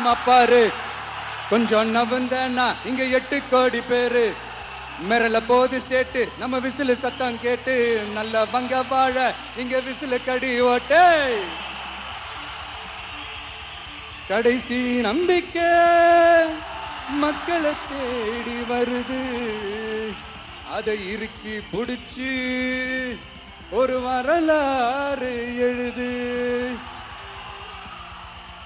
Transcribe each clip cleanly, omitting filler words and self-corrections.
நிதானமா பாரு, கொஞ்சம் நவந்தனா இங்க 8 கோடி பேரு. மிரல போது ஸ்டேட்டு நம்ம விசிலு சத்தம் கேட்டு, நல்ல வங்க வாழ இங்க விசிலு கடி ஓட்டே. கடைசி நம்பிக்கை மக்களை தேடி வருது, அதை இறுக்கி புடிச்சு ஒரு வரலாறு எழுது.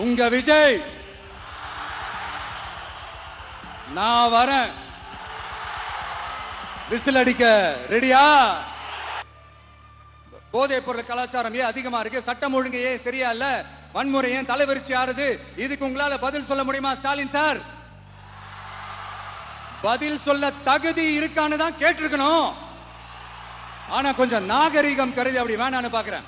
உங்க விஜய், நான் வரேன். விசில் அடிக்க ரெடியா? போதைப் பொருள் கலாச்சாரம் ஏன் அதிகமா இருக்கு? சட்டம் ஒழுங்கு ஏன் சரியா இல்ல? வன்முறை ஏன் தலைவரிச்சு ஆறுது? இதுக்கு உங்களால பதில் சொல்ல முடியுமா ஸ்டாலின் சார்? பதில் சொல்ல தகுதி இருக்கான்னு தான் கேட்டிருக்கணும். ஆனா கொஞ்சம் நாகரிகம் கருதி அப்படி வேணான்னு பாக்குறேன்.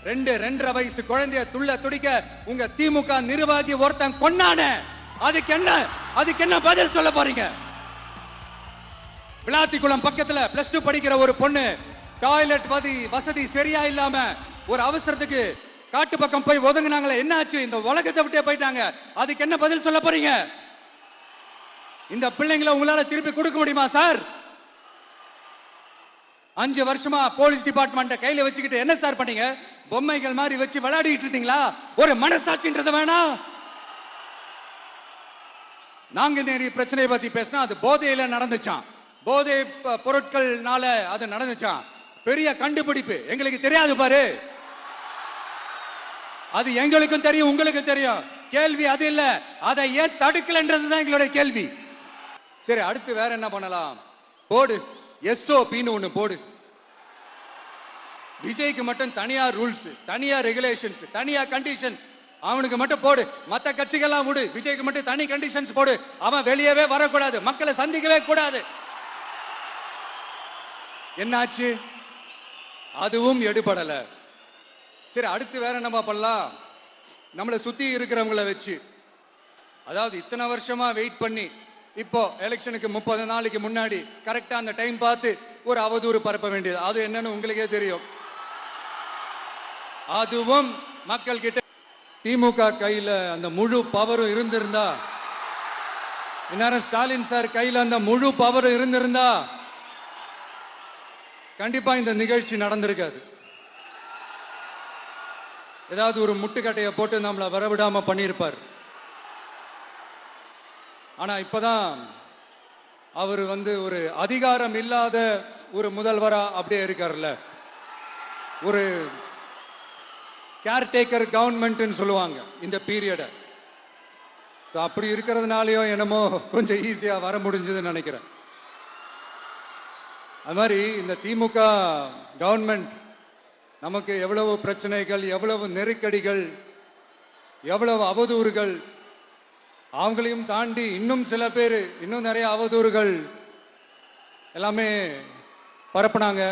2.5 வயசு குழந்தைய துள்ள துடிக்க உங்க திமுக நிர்வாகி ஒருத்தன் கொன்னானே, அதுக்கு என்ன பதில் சொல்ல போறீங்க? விளாத்திக்குளம் பக்கத்துல +2 படிக்கிற ஒரு பொண்ணு டாய்லெட் வசதி சரியா இல்லாம ஒரு அவசரத்துக்கு காட்டு பக்கம் போய் ஒதுங்கினாங்களே, என்ன ஆச்சு? இந்த உலகத்தை விட்டே போயிட்டாங்க. அதுக்கு என்ன பதில் சொல்ல போறீங்க? இந்த பிள்ளைங்களை உங்களால திருப்பி கொடுக்க முடியுமா சார்? 5 வருஷமா போலீஸ் டிபார்ட்மெண்ட் கையில வச்சுக்கிட்டு என்ன சார் பண்ணீங்க? பொம்மைகள் மாதிரி வச்சு விளையாடிட்டு இருந்தீங்களா? ஒரு மனசாட்சின்றது வேணாம். நாங்குநேரி பிரச்சனை பத்தி பேசினா அது போதையில நடந்துச்சான், போதை பொருட்கள்னால அது நடந்துச்சான். பெரிய கண்டுபிடிப்பு எங்களுக்கு தெரியாது பாரு. அது எங்களுக்கும் தெரியும், உங்களுக்கு தெரியும். கேள்வி அது இல்ல, அதை ஏன் தடுக்கலன்றதுதான் எங்களுடைய கேள்வி. சரி, அடுத்து வேற என்ன பண்ணலாம்? போடு, SOPன்னு ஒண்ணு போடு. விஜய்க்கு மட்டும் தனியா ரூல்ஸ், தனியா ரெகுலேஷன்ஸ், தனியா கண்டிஷன்ஸ் அவனுக்கு மட்டும் போடு. மத்த கட்சிகள்லாம் விடு, விஜய்க்கு மட்டும் தனி கண்டிஷன்ஸ் போடு. அவன் வெளியவே வரக்கூடாது, மக்களை சந்திக்கவே கூடாது. என்னாச்சு? அதுவும் எடுபடல. சரி, அடுத்து வேற என்ன பண்ணலாம்? நம்மளை சுத்தி இருக்கிறவங்களை வச்சு, அதாவது இத்தனை வருஷமா வெயிட் பண்ணி இப்போ எலெக்ஷனுக்கு 30 நாளைக்கு முன்னாடி கரெக்டா அந்த டைம் பார்த்து ஒரு அவதூறு பரப்ப வேண்டியது. அது என்னன்னு உங்களுக்கே தெரியும். அதுவும் மக்கள் கிட்ட திமுக கையில அந்த முழு பவரும் இருந்திருந்தா, இந்நேரம் ஸ்டாலின் சார் கையில அந்த முழு பவரும் இருந்திருந்தா கண்டிப்பா இந்த நிகழ்ச்சி நடந்திருக்காது. ஏதாவது ஒரு முட்டுக்கட்டையை போட்டு நம்மளை வரவிடாம பண்ணியிருப்பார். ஆனா இப்பதான் அவர் ஒரு அதிகாரம் இல்லாத ஒரு முதல்வரா அப்படியே இருக்காருல்ல. ஒரு கேர்டேக்கர் கவர்மெண்ட்னு சொல்லுவாங்க இந்த பீரியட. அப்படி இருக்கிறதுனாலயோ என்னமோ கொஞ்சம் ஈஸியா வர முடிஞ்சதுன்னு நினைக்கிறேன். அது மாதிரி இந்த திமுக கவர்மெண்ட் நமக்கு எவ்வளவு பிரச்சனைகள், எவ்வளவு நெருக்கடிகள், எவ்வளவு அவதூறுகள், அவங்களையும் தாண்டி இன்னும் சில பேர் இன்னும் நிறைய அவதூறுகள் எல்லாமே பரப்புனாங்க.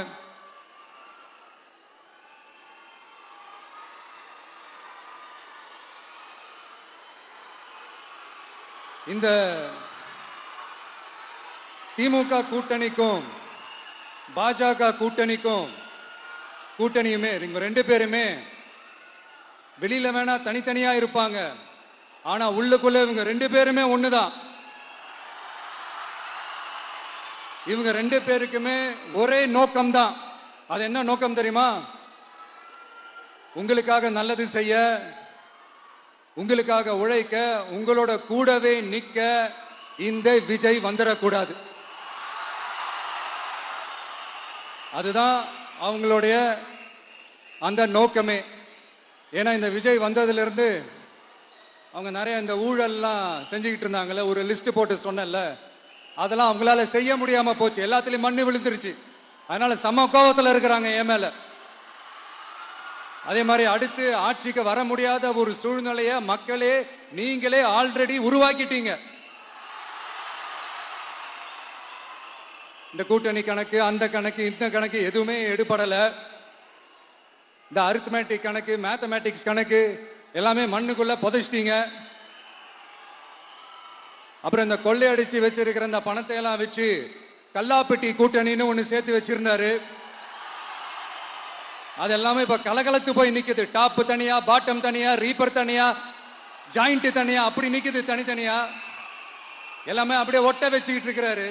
இந்த திமுக கூட்டணிக்கும் பாஜக கூட்டணியுமே இவங்க 2 பேருமே வெளியில வேணா தனித்தனியா இருப்பாங்க, ஆனா உள்ளுக்குள்ள இவங்க 2 பேருமே ஒண்ணுதான். இவங்க 2 பேருக்குமே ஒரே நோக்கம் தான். அது என்ன நோக்கம் தெரியுமா? உங்களுக்காக நல்லது செய்ய, உங்களுக்காக உழைக்க, உங்களோட கூடவே நிக்க இந்த விஜய் வந்துடக்கூடாது. அதுதான் அவங்களுடைய அந்த நோக்கமே. ஏன்னா இந்த விஜய் வந்ததிலிருந்து அவங்க நிறைய இந்த ஊழல்லாம் செஞ்சுக்கிட்டு இருந்தாங்கல்ல, ஒரு லிஸ்ட் போட்டு சொன்னல, அதெல்லாம் அவங்களால செய்ய முடியாம போச்சு. எல்லாத்துலயும் மண்ணு விழுந்துருச்சு. அதனால சம கோபத்துல இருக்கிறாங்க என் மேல. அதே மாதிரி அடுத்து ஆட்சிக்கு வர முடியாத ஒரு சூழ்நிலைய மக்களே நீங்களே ஆல்ரெடி உருவாக்கிட்டீங்க. இந்த கூட்டணி கணக்கு, அந்த கணக்கு, இந்த கணக்கு எதுவுமே எடுபடல. இந்த அரித்மேட்டிக் கணக்கு, மேத்தமேட்டிக்ஸ் கணக்கு எல்லாமே மண்ணுக்குள்ள புதைச்சிட்டீங்க. அப்புறம் இந்த கொள்ளையடிச்சு வச்சிருக்கிற இந்த பணத்தை எல்லாம் வச்சு கல்லாப்பட்டி கூட்டணின்னு ஒண்ணு சேர்த்து வச்சிருந்தாரு. அது எல்லாமே இப்ப கலகலத்து போய் நிக்குது. டாப் தனியா, பாட்டம் தனியா, ரீப்பர் தனியா, ஜாயிண்ட் தனியா அப்படி நிக்குது தனித்தனியா, எல்லாமே அப்படியே ஒட்ட வச்சுக்கிட்டு இருக்கிறாரு.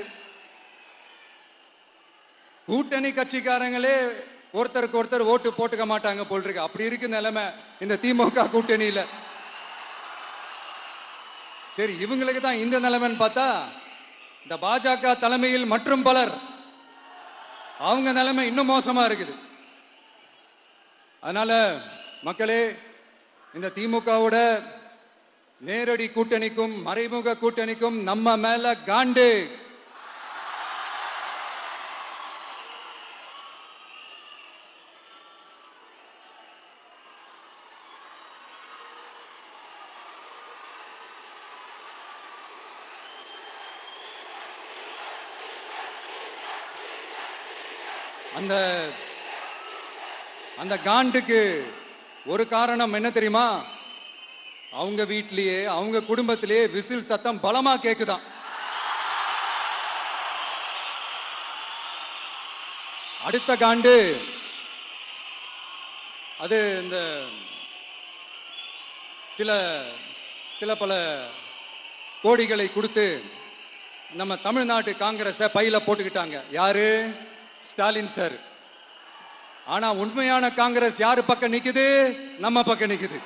கூட்டணி கட்சிக்காரங்களே ஒருத்தருக்கு ஒருத்தர் ஓட்டு போட்டுக்க மாட்டாங்க போல் இருக்கு. அப்படி இருக்கு நிலைமை இந்த திமுக கூட்டணியில. சரி, இவங்களுக்கு தான் இந்த நிலைமைன்னு பார்த்தா இந்த பாஜக தலைமையில் மற்றும் பலர் அவங்க நிலைமை இன்னும் மோசமா இருக்குது. அதனால மக்களே, இந்த திமுகவோட நேரடி கூட்டணிக்கும் மறைமுக கூட்டணிக்கும் நம்ம மேல காண்டு. அந்த காண்டுக்கு ஒரு காரணம் என்ன தெரியுமா? அவங்க வீட்லயே அவங்க குடும்பத்திலேயே விசில் சத்தம் பலமா கேக்குதான். அடுத்த காண்டு அது இந்த சில பல கோடிகளை கொடுத்து நம்ம தமிழ்நாட்டு காங்கிரஸை பையில போட்டுக்கிட்டாங்க. யாரு? ஸ்டாலின் சார். ஆனா உண்மையான காங்கிரஸ் யாரு பக்கம் நிக்குது? நம்ம பக்கம் நிக்குது.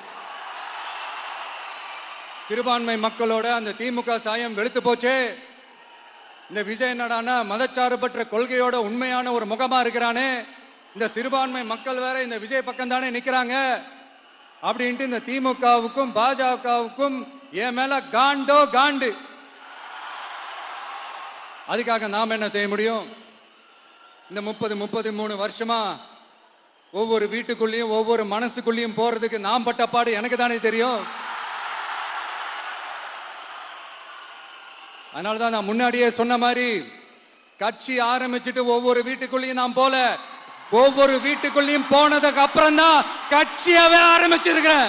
சிறுபான்மை மக்களோட அந்த திமுக சாயம் வெளுத்து போச்சே. இந்த விஜய் என்னடானா மதச்சார்பற்ற கொள்கையோட உண்மையான ஒரு முகமா இருக்கிறானே, இந்த சிறுபான்மை மக்கள் வேற இந்த விஜய் பக்கம் தானே நிக்கிறாங்க அப்படின்ட்டு இந்த திமுகவுக்கும் பாஜகவுக்கும் என் மேல காண்டோ காண்டு. அதுக்காக நாம் என்ன செய்ய முடியும்? இந்த 33 வருஷமா ஒவ்வொரு வீட்டுக்குள்ளேயும் ஒவ்வொரு மனசுக்குள்ளேயும் போறதுக்கு நாம் பட்ட பாடு எனக்கு தானே தெரியும். அதனாலதான் நான் முன்னாடியே சொன்ன மாதிரி கட்சி ஆரம்பிச்சுட்டு ஒவ்வொரு வீட்டுக்குள்ளேயும் நான் போல, ஒவ்வொரு வீட்டுக்குள்ளேயும் போனதுக்கு அப்புறம் தான் கட்சியாவே ஆரம்பிச்சிருக்கிறேன்.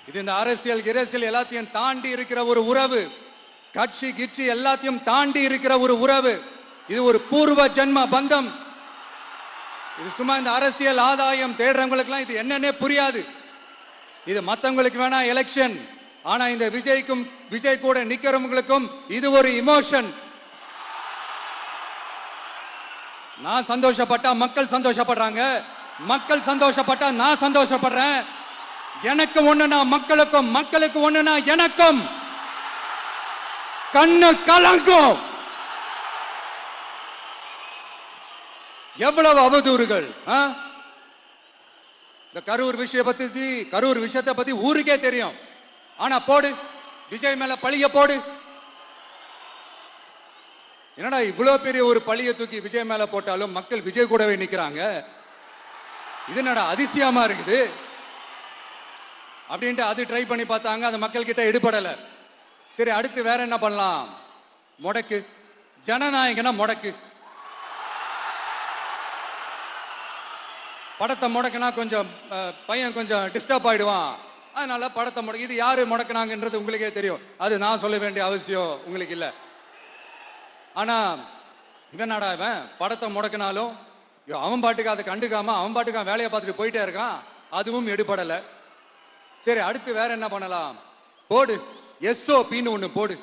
இது இந்த அரசியல் எல்லாத்தையும் தாண்டி இருக்கிற ஒரு உறவு. கட்சி கிட்சி எல்லாத்தையும் தாண்டி இருக்கிற ஒரு உறவு. இது ஒரு பூர்வ ஜென்ம பந்தம். இது சும்மா இந்த அரசியல் ஆதாயம் தேடுறவங்களுக்குலாம் இது என்னன்னே புரியாது. இது மத்தவங்களுக்கு வேணா எலெக்ஷன், ஆனா இந்த விஜய் கூட நிக்கிறவங்களுக்கும் இது ஒரு இமோஷன். நான் சந்தோஷப்பட்டா மக்கள் சந்தோஷப்படுறாங்க, மக்கள் சந்தோஷப்பட்டா நான் சந்தோஷப்படுறேன். எனக்கு ஒண்ணுனா மக்களுக்கும், மக்களுக்கு ஒண்ணுனா எனக்கும் கண்ணு கலங்கும். எவ்வளவு அவதூறுகள்! இந்த கரூர் விஷயத்தை பத்தி ஊருக்கே தெரியும். ஆனா போடு, விஜய் மேல பழிய போடு. என்னடா இவ்வளவு பெரிய ஒரு பழிய தூக்கி விஜய் மேல போட்டாலும் மக்கள் விஜய் கூடவே நிக்கிறாங்க, இது என்னடா அதிசயமா இருக்குது அப்படின்ட்டு அது ட்ரை பண்ணி பார்த்தாங்க. அது மக்கள் கிட்ட எடுபடல. சரி, அடுத்து வேற என்ன பண்ணலாம்? முடக்கு. ஜனநாயகனா முடக்கு. படத்தை முடக்கினா கொஞ்சம் பையன் கொஞ்சம் டிஸ்டர்ப் ஆயிடுவான். அதனால படத்தை முடக்கி. இது யாரு முடக்கினாங்கன்றது உங்களுக்கே தெரியும், அது நான் சொல்ல வேண்டிய அவசியம் உங்களுக்கு இல்லை. ஆனா இவனாடா இவன் படத்தை முடக்கினாலும் அவன் பாட்டுக்கு அதை கண்டுக்காம அவன் பாட்டுக்கு வேலையை பார்த்துட்டு போயிட்டே இருக்கான், அதுவும் எடுபடலை. சரி, அடுத்து வேற என்ன பண்ணலாம்? போடு, SOPன்னு ஒண்ணு போடு.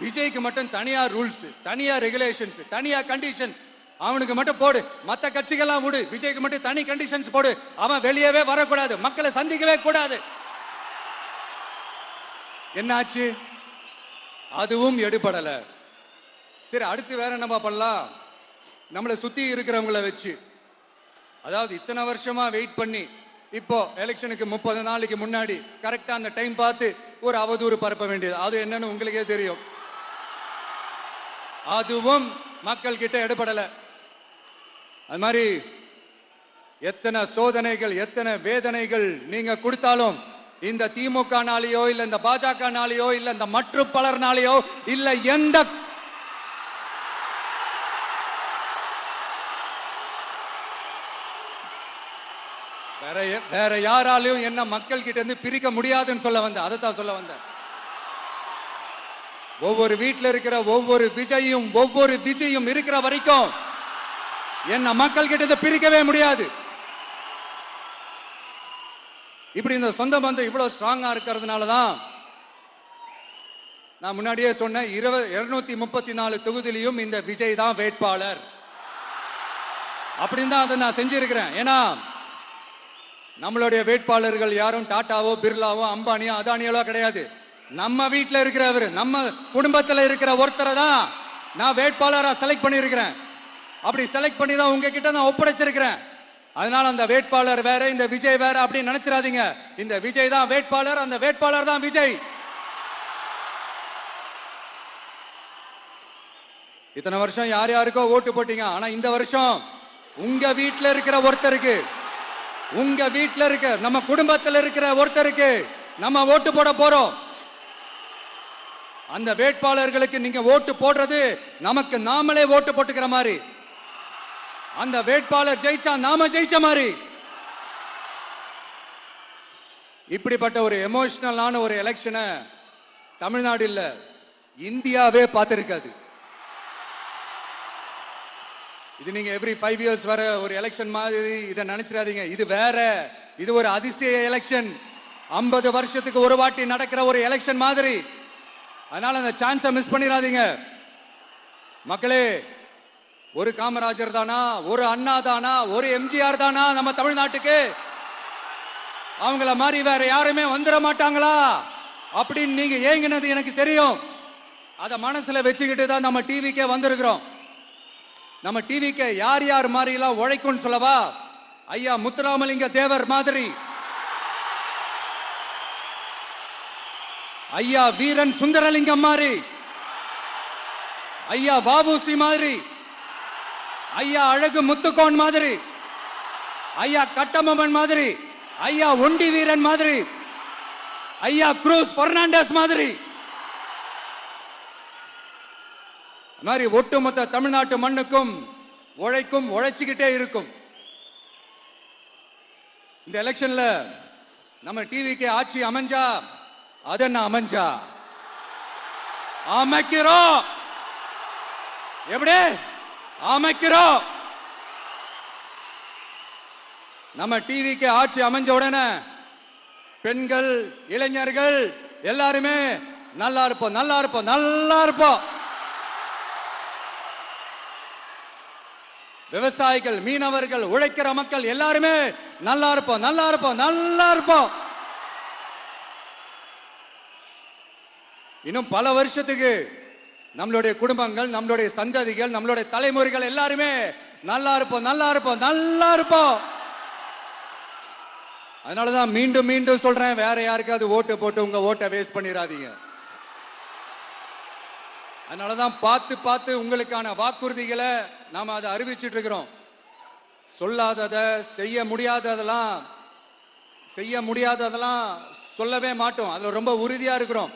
விஜய்க்கு மட்டும் தனியா ரூல்ஸ், தனியா ரெகுலேஷன்ஸ், தனியா கண்டிஷன்ஸ் அவனுக்கு மட்டும் போடு. மற்ற கட்சிகள்லாம் விடு, விஜய்க்கு மட்டும் தனி கண்டிஷன்ஸ் போடு. அவன் வெளியவே வரக்கூடாது, மக்களை சந்திக்கவே கூடாது. என்னாச்சு? அதுவும் எடுபடல. சரி, அடுத்து வேற என்ன பண்ணலாம்? நம்மளை சுத்தி இருக்கிறவங்கள வச்சு, அதாவது இத்தனை வருஷமா வெயிட் பண்ணி இப்போ எலெக்ஷனுக்கு 30 நாளைக்கு முன்னாடி கரெக்டா அந்த டைம் பார்த்து ஒரு அவதூறு பரப்ப வேண்டியது. அது என்னன்னு உங்களுக்கே தெரியும். அதுவும் மக்கள் கிட்ட எடுபடல. அது மாதிரி எத்தனை சோதனைகள், எத்தனை வேதனைகள் நீங்க கொடுத்தாலும் இந்த திமுக நாளையோ இல்ல இந்த பாஜக நாளையோ இல்ல இந்த மற்றும் பலர் நாளையோ இல்ல எந்த வேற யாராலையும் என்ன மக்கள் கிட்ட இருந்து பிரிக்க முடியாதுன்னு சொல்ல வந்தேன். அதைத்தான் சொல்ல வந்தேன். ஒவ்வொரு வீட்டில் இருக்கிற ஒவ்வொரு விஜயும் இருக்கிற வரைக்கும் என்ன மக்கள் கிட்ட பிரிக்கவே முடியாது. இப்படி இந்த சொந்த பந்தம் இவ்வளவு ஸ்ட்ராங்கா இருக்கிறதுனால தான் நான் முன்னாடியே சொன்னேன், 234 தொகுதியிலும் இந்த விஜய் தான் வேட்பாளர் அப்படின்னு தான் அதை நான் செஞ்சிருக்கிறேன். ஏன்னா நம்மளுடைய வேட்பாளர்கள் யாரும் டாட்டாவோ பிர்லாவோ அம்பானியோ அதானியோ கிடையாது. நம்ம வீட்டில் இருக்கிறவர், நம்ம குடும்பத்தில் இருக்கிற ஒருத்தரை தான் நான் வேட்பாளராக செலக்ட் பண்ணியிருக்கிறேன். அப்படி செலக்ட் பண்ணி தான் உங்ககிட்ட நான் ஒப்படைச்சிருக்கிறேன். அதனால அந்த வேட்பாளர் வேற, இந்த விஜய் வேற அப்படின்னு நினைச்சிடாதீங்க. இந்த விஜய் தான் வேட்பாளர், அந்த வேட்பாளர் தான் விஜய். இத்தனை வருஷம் யார் யாருக்கோ ஓட்டு போட்டீங்க. ஆனா இந்த வருஷம் உங்க வீட்டில் இருக்கிற ஒருத்தருக்கு, உங்க வீட்டில் இருக்க நம்ம குடும்பத்தில் இருக்கிற ஒருத்தருக்கு நம்ம ஓட்டு போட போறோம். அந்த வேட்பாளர்களுக்கு நீங்க ஓட்டு போடுறது நமக்கு நாமளே ஓட்டு போட்டுக்கிற மாதிரி. அந்த வேட்பாளர் ஜெயிச்சா நாம ஜெயிச்ச மாதிரி. இப்படிப்பட்ட ஒரு எமோஷனலான ஒரு எலெக்ஷனை தமிழ்நாடு இல்ல, இந்தியாவே பார்த்திருக்காது. இது நீங்க எவ்ரி 5 இயர்ஸ் வர ஒரு எலெக்ஷன் மாதிரி இதை நினைச்சிடாதீங்க. இது வேற, இது ஒரு அதிசய எலெக்ஷன். 50 வருஷத்துக்கு ஒரு வாட்டி நடக்கிற ஒரு எலெக்ஷன் மாதிரி. அதனால அந்த சான்ஸை மிஸ் பண்ணிடாதீங்க மக்களே. ஒரு காமராஜர் தானா, ஒரு அண்ணா தானா, ஒரு எம்ஜிஆர் தானா நம்ம தமிழ்நாட்டுக்கு? அவங்கள மாதிரி வேற யாருமே வந்துட மாட்டாங்களா அப்படின்னு நீங்க ஏங்கினது எனக்கு தெரியும். அதை மனசுல வச்சுக்கிட்டு தான் நம்ம டிவிக்கே வந்திருக்கிறோம். நம்ம டிவிக்கு யார் யார் மாதிரி எல்லாம் உழைக்கும் சொல்லவா? ஐயா முத்துராமலிங்க தேவர் மாதிரி, ஐயா வீரன் சுந்தரலிங்கம் மாதிரி, ஐயா வாபூசி மாதிரி, ஐயா அழகு முத்துக்கோன் மாதிரி, ஐயா கட்டபொம்மன் மாதிரி, ஐயா ஒண்டி வீரன் மாதிரி, ஐயா குரூஸ் பெர்னாண்டஸ் மாதிரி மாதிரி ஒட்டுமொத்த தமிழ்நாட்டு மண்ணுக்கும் உழைக்கும், உழைச்சிக்கிட்டே இருக்கும். இந்த எலெக்ஷன்ல நம்ம டிவிக்கு ஆட்சி அமைஞ்சா அது என்ன அமைஞ்சா? அமைக்கிறோம். எப்படி அமைக்கிறோம்? நம்ம டிவிக்கு ஆட்சி அமைஞ்ச உடனே பெண்கள், இளைஞர்கள் எல்லாருமே நல்லா இருப்போம், நல்லா இருப்போம், நல்லா இருப்போம். விவசாயிகள், மீனவர்கள், உழைக்கிற மக்கள் எல்லாருமே நல்லா இருப்போம், நல்லா இருப்போம், நல்லா இருப்போம். இன்னும் பல வருஷத்துக்கு நம்மளுடைய குடும்பங்கள், நம்மளுடைய சந்ததிகள், நம்மளுடைய தலைமுறைகள் எல்லாருமே நல்லா இருப்போம், நல்லா இருப்போம், நல்லா இருப்போம். அதனாலதான் மீண்டும் மீண்டும் சொல்றேன், வேற யாருக்காவது ஓட்டு போட்டு உங்க ஓட்டை வேஸ்ட் பண்ணிடாதீங்க. அதனாலதான் பார்த்து பார்த்து உங்களுக்கான வாக்குறுதிகளை நாம அதை அறிவிச்சிட்டு இருக்கிறோம். சொல்லாதத, செய்ய முடியாததெல்லாம் சொல்லவே மாட்டோம். அதுல ரொம்ப உறுதியா இருக்கிறோம்.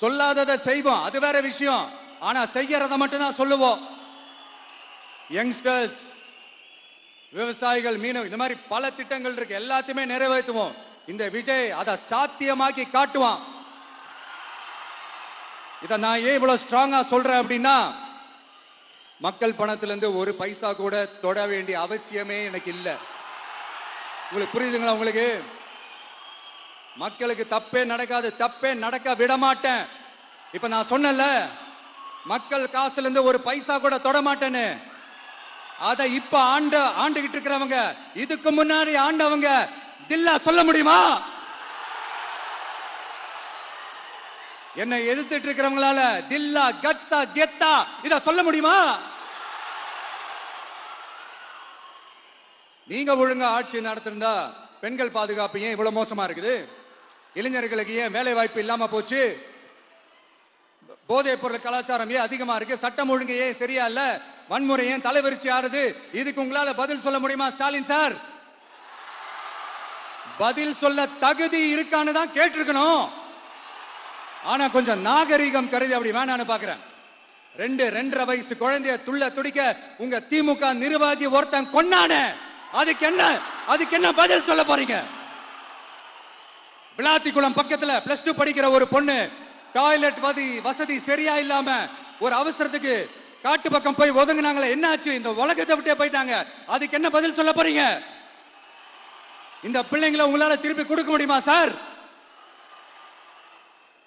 சொல்லாததை செய்வோம், அது வேற விஷயம். ஆனா செய்யறத மட்டும் தான் சொல்லுவோம். யங்ஸ்டர்ஸ், விவசாயிகள், மீனவ, இந்த மாதிரி பல திட்டங்கள் இருக்கு, எல்லாத்தையுமே நிறைவேற்றுவோம். இந்த விஜய் அதை சாத்தியமாக்கி காட்டுவான். இதை நான் ஏன் இவ்வளவு ஸ்ட்ராங்கா சொல்றேன் அப்படின்னா, மக்கள் பணத்திலிருந்து ஒரு பைசா கூட தொட வேண்டிய அவசியமே எனக்கு இல்லை. உங்களுக்கு புரியுதுங்களா? உங்களுக்கு மக்களுக்கு தப்பே நடக்காது, தப்பே நடக்க விட மாட்டேன். இப்ப நான் சொன்னல, மக்கள் காசுல இருந்து ஒரு பைசா கூட தொட மாட்டேன்னு. அதை இப்ப ஆண்டுகிட்டு இருக்கிறவங்க, இதுக்கு முன்னாடி ஆண்டவங்க தில்லா சொல்ல முடியுமா? என்னை எதிர்த்துட்டு இருக்கிறவங்களால தில்லா, கட்ஸா, கெத்தா இத சொல்ல முடியுமா? நீங்க ஒழுங்கா ஆட்சி நடத்திருந்தா பெண்கள் பாதுகாப்பு ஏன் இவ்வளவு மோசமா இருக்குது? இளைஞர்களுக்கு ஏன் வேலை வாய்ப்பு இல்லாம போச்சு? போதைப் பொருள் கலாச்சாரம் ஏன் அதிகமா இருக்கு? சட்டம் ஒழுங்கு ஏன் சரியா இல்ல? வன்முறை ஏன் தலைவரிச்சு ஆறுது? இதுக்கு உங்களால பதில் சொல்ல முடியுமா ஸ்டாலின் சார்? பதில் சொல்ல தகுதி இருக்கான்னு தான் கேட்டிருக்கணும். ஆனா கொஞ்சம் நாகரிகம் கருதி அப்படி வேணான்னு பாக்குறேன். 2-2.5 வயசு குழந்தைய துள்ள துடிக்க உங்க திமுக நிர்வாகி ஒருத்தன் கொன்னானே, அதுக்கு என்ன பதில் சொல்ல போறீங்க? விளாத்திக்குளம் பக்கத்துல +2 படிக்கிற ஒரு பொண்ணு டாய்லெட் வசதி சரியா இல்லாம ஒரு அவசரத்துக்கு காட்டு பக்கம் போய் ஒதுங்கினாங்களே, என்ன ஆச்சு? இந்த உலகத்தை விட்டே போயிட்டாங்க. அதுக்கு என்ன பதில் சொல்ல போறீங்க? இந்த பிள்ளைங்களை உங்களால திருப்பி கொடுக்க முடியுமா சார்?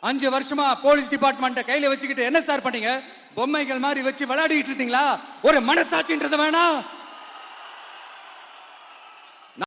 5 வருஷமா போலீஸ் டிபார்ட்மெண்ட்டை கையில வச்சுக்கிட்டு என்ன சார் பண்ணீங்க? பொம்மைகள் மாதிரி வச்சு விளையாடிட்டு இருந்தீங்களா? ஒரு மனசாட்சின்றது வேணாம்.